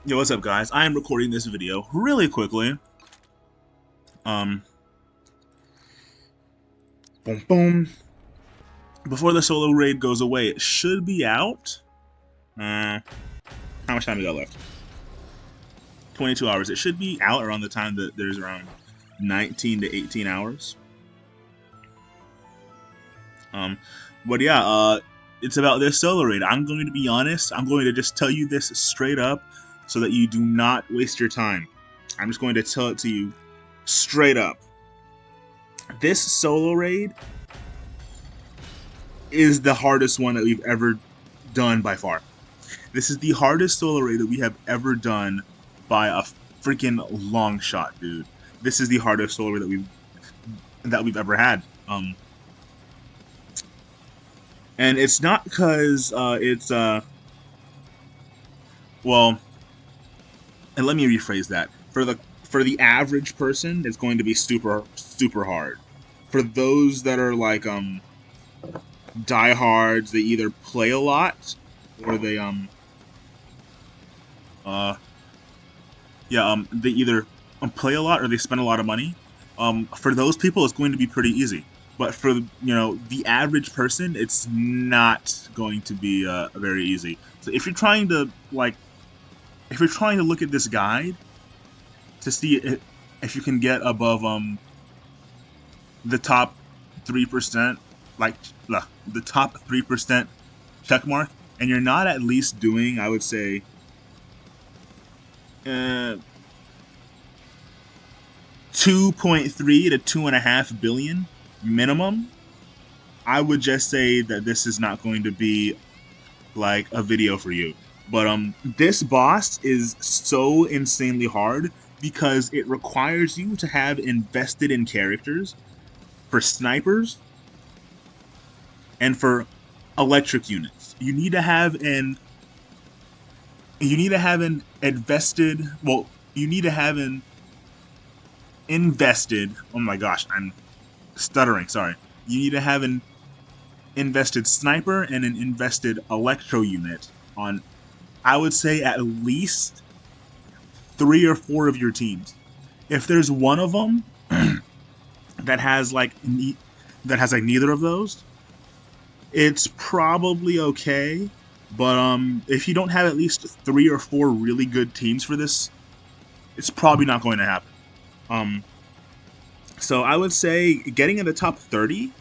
Yo, what's up, guys? I am recording this video really quickly. Um, boom, boom. Before the solo raid goes away, it should be out. How much time we got left? 22 hours. It should be out around the time that there's around 19 to 18 hours. But yeah, it's about this solo raid. I'm going to be honest. I'm going to just tell you this straight up so that you do not waste your time. I'm just going to tell it to you straight up. This solo raid is the hardest one that we've ever done by far. This is the hardest solo raid that we have ever done by a freaking long shot, dude. This is the hardest solo raid that we've ever had. And it's not because it's well, and let me rephrase that. For the average person, it's going to be super hard. For those that are like diehards, they either play a lot or they they either play a lot or they spend a lot of money. For those people, it's going to be pretty easy. But for the average person, it's not going to be very easy. So if you're trying to look at this guide to see if you can get above the top 3%, like the top 3% check mark, and you're not at least doing, I would say, 2.3 to 2.5 billion minimum, I would just say that this is not going to be like a video for you. But this boss is so insanely hard because it requires you to have invested in characters for snipers and for electric units. You need to have an invested, well, you need to have an invested, oh my gosh, I'm stuttering, sorry. You need to have an invested sniper and an invested electro unit on, I would say, at least 3 or 4 of your teams. If there's one of them that has neither of those, it's probably okay. But if you don't have at least 3 or 4 really good teams for this, it's probably not going to happen. So I would say getting in the top 30,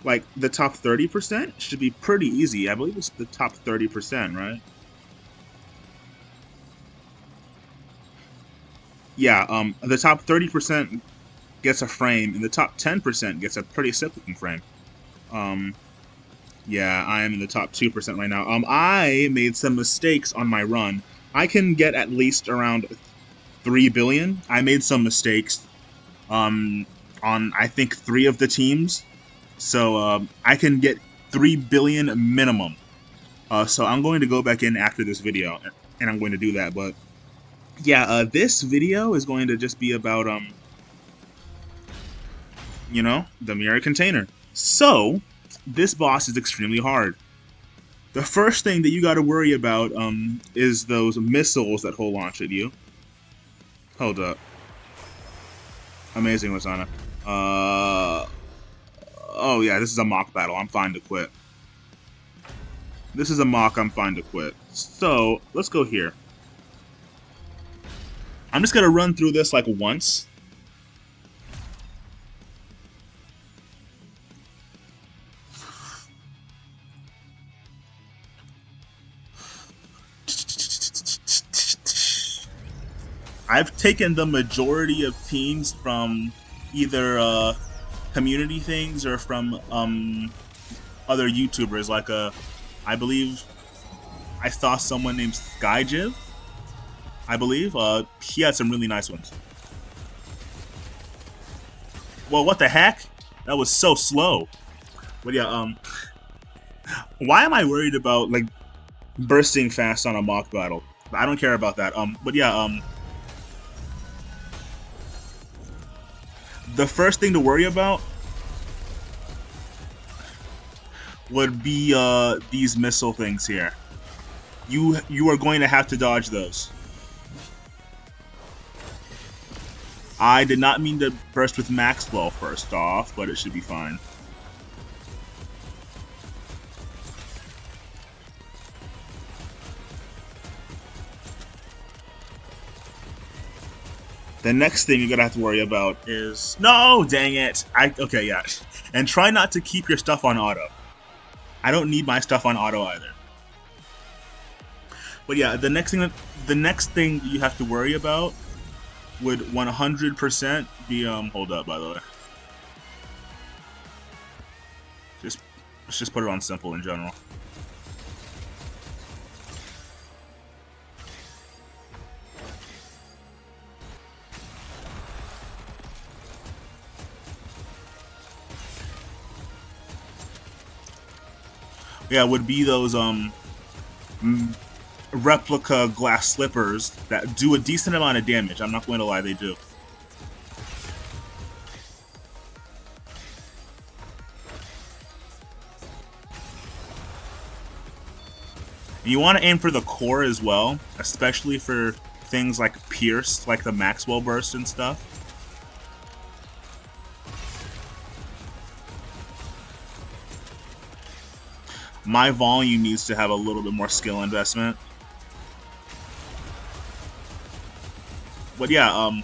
like the top 30%, should be pretty easy. I believe it's the top 30%, right? Yeah, the top 30% gets a frame, and the top 10% gets a pretty sick looking frame. Yeah, I am in the top 2% right now. I made some mistakes on my run. I can get at least around 3 billion. I made some mistakes on I think 3 of the teams, so I can get 3 billion minimum. So I'm going to go back in after this video, and I'm going to do that. But yeah, this video is going to just be about the mirror container. So this boss is extremely hard. The first thing that you got to worry about is those missiles that will launch at you. Hold up. Amazing, Rosanna. Oh yeah, this is a mock battle. I'm fine to quit. This is a mock. I'm fine to quit. So let's go here. I'm just gonna run through this like once. I've taken the majority of teams from either community things or from other YouTubers. Like I believe I saw someone named Skyjiv. I believe he had some really nice ones. Well, what the heck? That was so slow. But yeah, why am I worried about like bursting fast on a mock battle? I don't care about that. But yeah, the first thing to worry about would be these missile things here. You are going to have to dodge those. I did not mean to burst with Maxwell first off, but it should be fine. The next thing you're gonna have to worry about is no, dang it. Okay, yeah, and try not to keep your stuff on auto. I don't need my stuff on auto either. But yeah, the next thing you have to worry about would 100% be hold up, by the way. Let's just put it on simple in general. Yeah, would be those replica glass slippers that do a decent amount of damage. I'm not going to lie, they do. You want to aim for the core as well, especially for things like Pierce, like the Maxwell burst and stuff. My volume needs to have a little bit more skill investment. But yeah,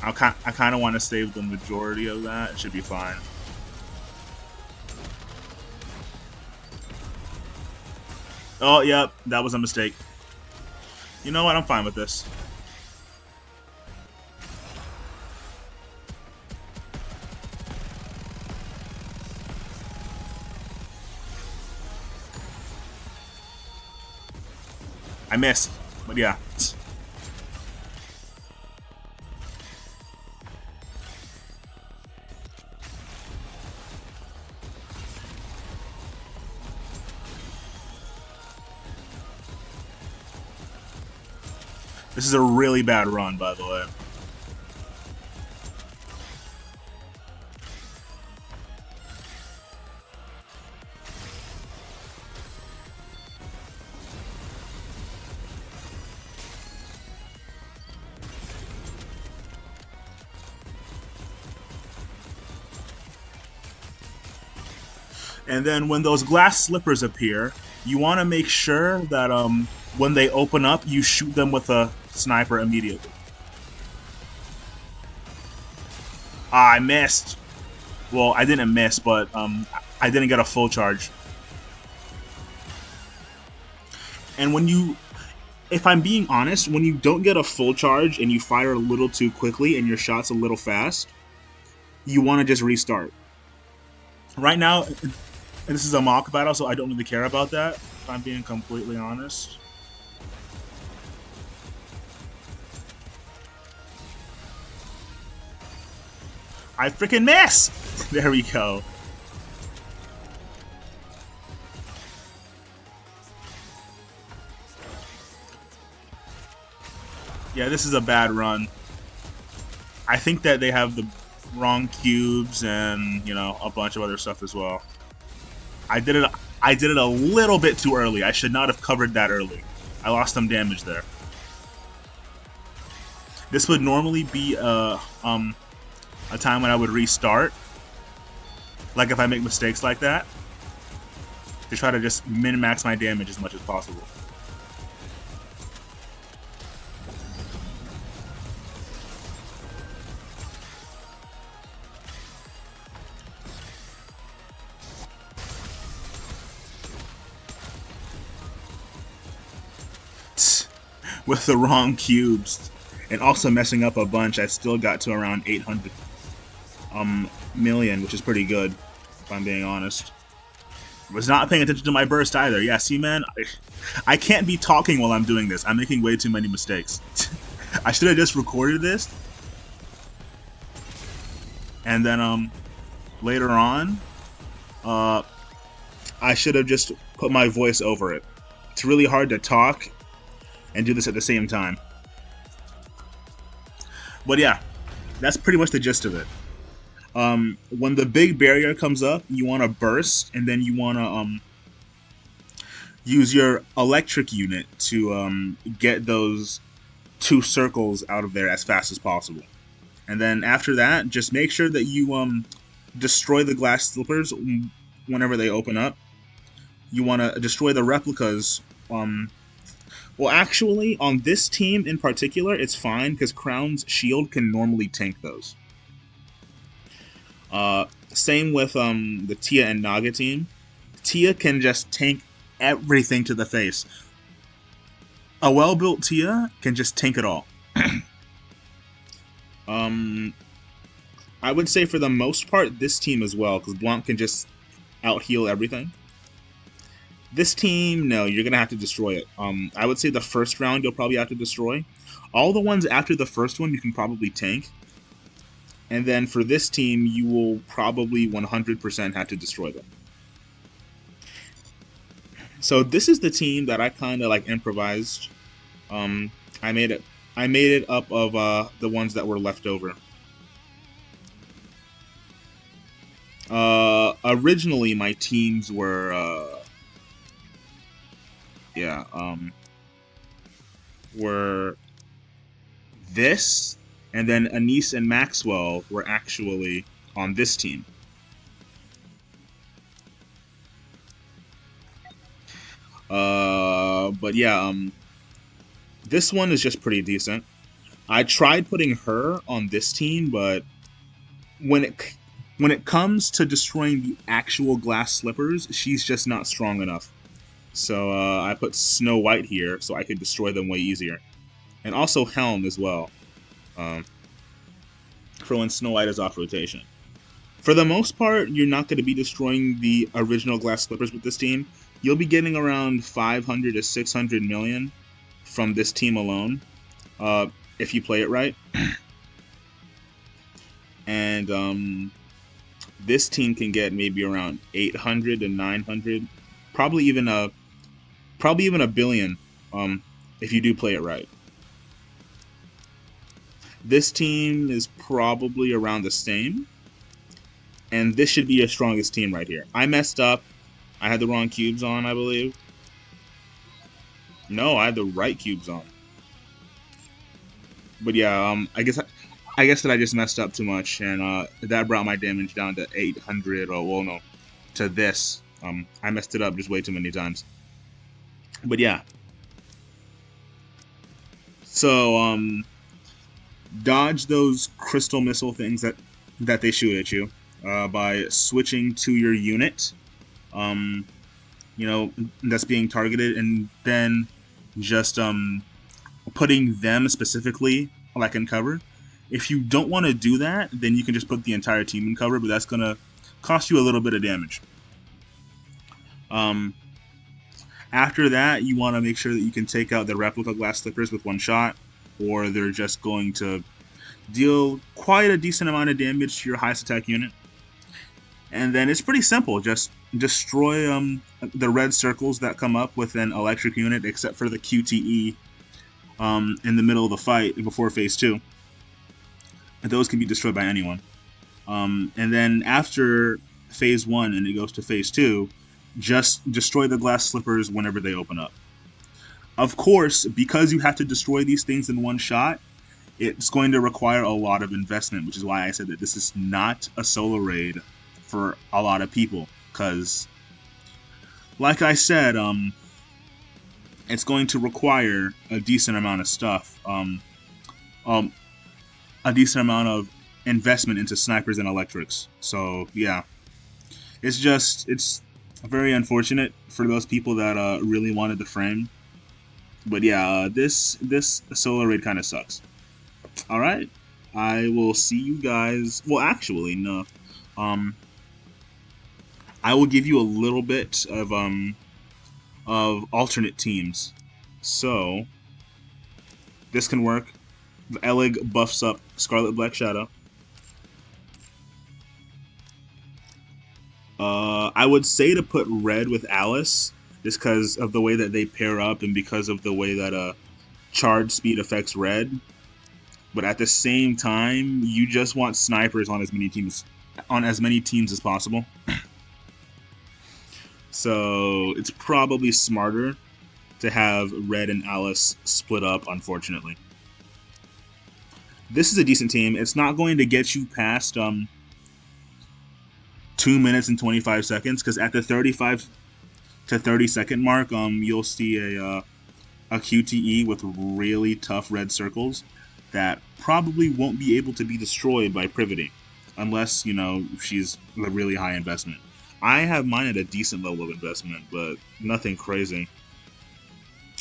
I kind of want to save the majority of that. It should be fine. Oh, yep, that was a mistake. You know what? I'm fine with this. I missed, but yeah. This is a really bad run, by the way. And then when those glass slippers appear, you want to make sure that when they open up, you shoot them with a sniper immediately. Ah, I missed. Well, I didn't miss, but I didn't get a full charge. And when you, if I'm being honest, when you don't get a full charge and you fire a little too quickly and your shot's a little fast, you want to just restart. Right now, and this is a mock battle, so I don't really care about that, if I'm being completely honest. I freaking missed! There we go. Yeah, this is a bad run. I think that they have the wrong cubes and, you know, a bunch of other stuff as well. I did it a little bit too early. I should not have covered that early. I lost some damage there. This would normally be a time when I would restart. Like if I make mistakes like that. To try to just min-max my damage as much as possible. With the wrong cubes and also messing up a bunch, I still got to around 800 million, which is pretty good, if I'm being honest. Was not paying attention to my burst either. Yeah, see, man, I can't be talking while I'm doing this. I'm making way too many mistakes. I should have just recorded this, and then later on, I should have just put my voice over it. It's really hard to talk and do this at the same time. But yeah, that's pretty much the gist of it. When the big barrier comes up, you want to burst, and then you want to use your electric unit to get those 2 circles out of there as fast as possible. And then after that, just make sure that you destroy the glass slippers whenever they open up. You want to destroy the replicas. Well, actually, on this team in particular, it's fine because Crown's shield can normally tank those. Same with the Tia and Naga team. Tia can just tank everything to the face. A well-built Tia can just tank it all. I would say for the most part, this team as well, because Blanc can just out-heal everything. This team, no, you're going to have to destroy it. I would say the first round you'll probably have to destroy. All the ones after the first one you can probably tank. And then for this team, you will probably 100% have to destroy them. So this is the team that I kind of like improvised. I made it up of the ones that were left over. Originally my teams were were this, and then Anise and Maxwell were actually on this team. But yeah, this one is just pretty decent. I tried putting her on this team, but when it comes to destroying the actual glass slippers, she's just not strong enough. So I put Snow White here so I could destroy them way easier. And also Helm as well. For when Snow White is off rotation. For the most part, you're not going to be destroying the original glass slippers with this team. You'll be getting around 500 to 600 million from this team alone, if you play it right. And this team can get maybe around 800 to 900, probably even a billion, if you do play it right. This team is probably around the same, and this should be your strongest team right here. I messed up. I had the wrong cubes on, I believe. No, I had the right cubes on. But yeah, I guess that I just messed up too much, and that brought my damage down to 800, or well, no, to this. I messed it up just way too many times. But yeah. So, dodge those crystal missile things that they shoot at you by switching to your unit, that's being targeted, and then just putting them specifically like in cover. If you don't want to do that, then you can just put the entire team in cover, but that's gonna cost you a little bit of damage. After that, you want to make sure that you can take out the replica glass slippers with one shot, or they're just going to deal quite a decent amount of damage to your highest attack unit. And then it's pretty simple. Just destroy the red circles that come up with an electric unit, except for the QTE in the middle of the fight before phase 2. And those can be destroyed by anyone. And then after phase 1 and it goes to phase 2, just destroy the glass slippers whenever they open up. Of course, because you have to destroy these things in one shot, it's going to require a lot of investment, which is why I said that this is not a solo raid for a lot of people. Because, like I said, it's going to require a decent amount of stuff. A decent amount of investment into snipers and electrics. So, yeah. It's very unfortunate for those people that really wanted the frame. But yeah, this solo raid kind of sucks. Alright, I will see you guys. Well, actually, no. I will give you a little bit of alternate teams. So, this can work. The Elig buffs up Scarlet Black Shadow. I would say to put Red with Alice, just because of the way that they pair up and because of the way that charge speed affects Red. But at the same time, you just want snipers on as many teams as possible. So it's probably smarter to have Red and Alice split up, unfortunately. This is a decent team. It's not going to get you past 2 minutes and 25 seconds, because at the 35 to 30-second mark, you'll see a QTE with really tough red circles that probably won't be able to be destroyed by Privity, unless, you know, she's a really high investment. I have mine at a decent level of investment, but nothing crazy.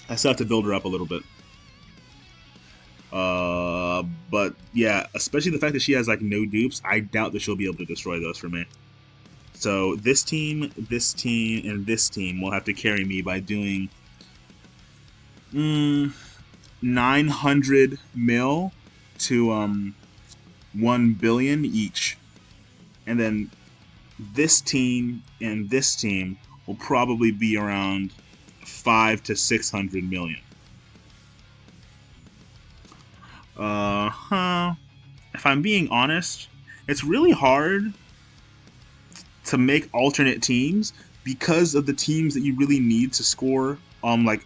I still have to build her up a little bit. But yeah, especially the fact that she has like no dupes, I doubt that she'll be able to destroy those for me. So this team, and this team will have to carry me by doing 900 mil to 1 billion each, and then this team and this team will probably be around 5 to 600 million. If I'm being honest, it's really hard to make alternate teams because of the teams that you really need to score like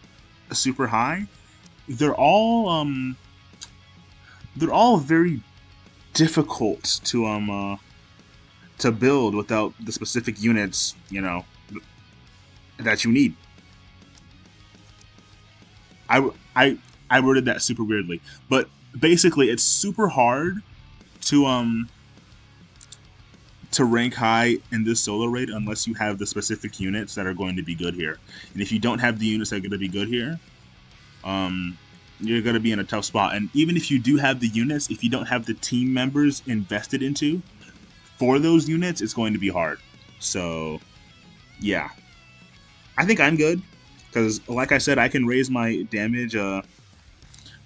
super high. They're all very difficult to build without the specific units, you know, that you need. I worded that super weirdly, but basically it's super hard to rank high in this solo raid unless you have the specific units that are going to be good here. And if you don't have the units that are going to be good here, you're going to be in a tough spot. And even if you do have the units, if you don't have the team members invested into for those units, it's going to be hard. So yeah, I think I'm good because, like I said, I can raise my damage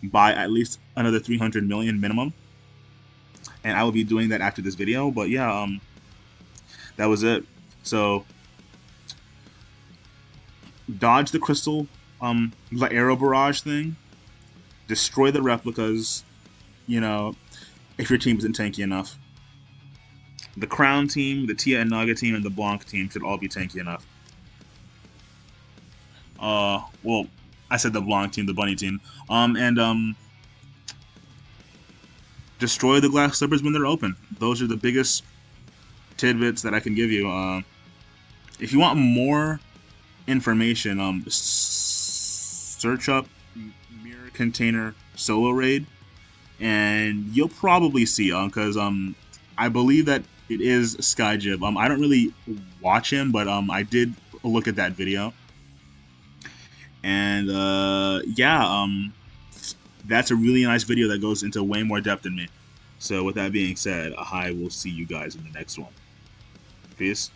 by at least another 300 million minimum, and I will be doing that after this video. But yeah, that was it. So dodge the crystal, the arrow barrage thing, destroy the replicas, you know, if your team isn't tanky enough. The Crown team, the Tia and Naga team, and the Blanc team should all be tanky enough. Well, I said the Blanc team, the Bunny team. And destroy the glass slippers when they're open. Those are the biggest tidbits that I can give you. If you want more information, search up Mirror Container Solo Raid, and you'll probably see, because I believe that it is Skyjib. I don't really watch him, but I did look at that video, and yeah, that's a really nice video that goes into way more depth than me. So with that being said, I will see you guys in the next one. Peace.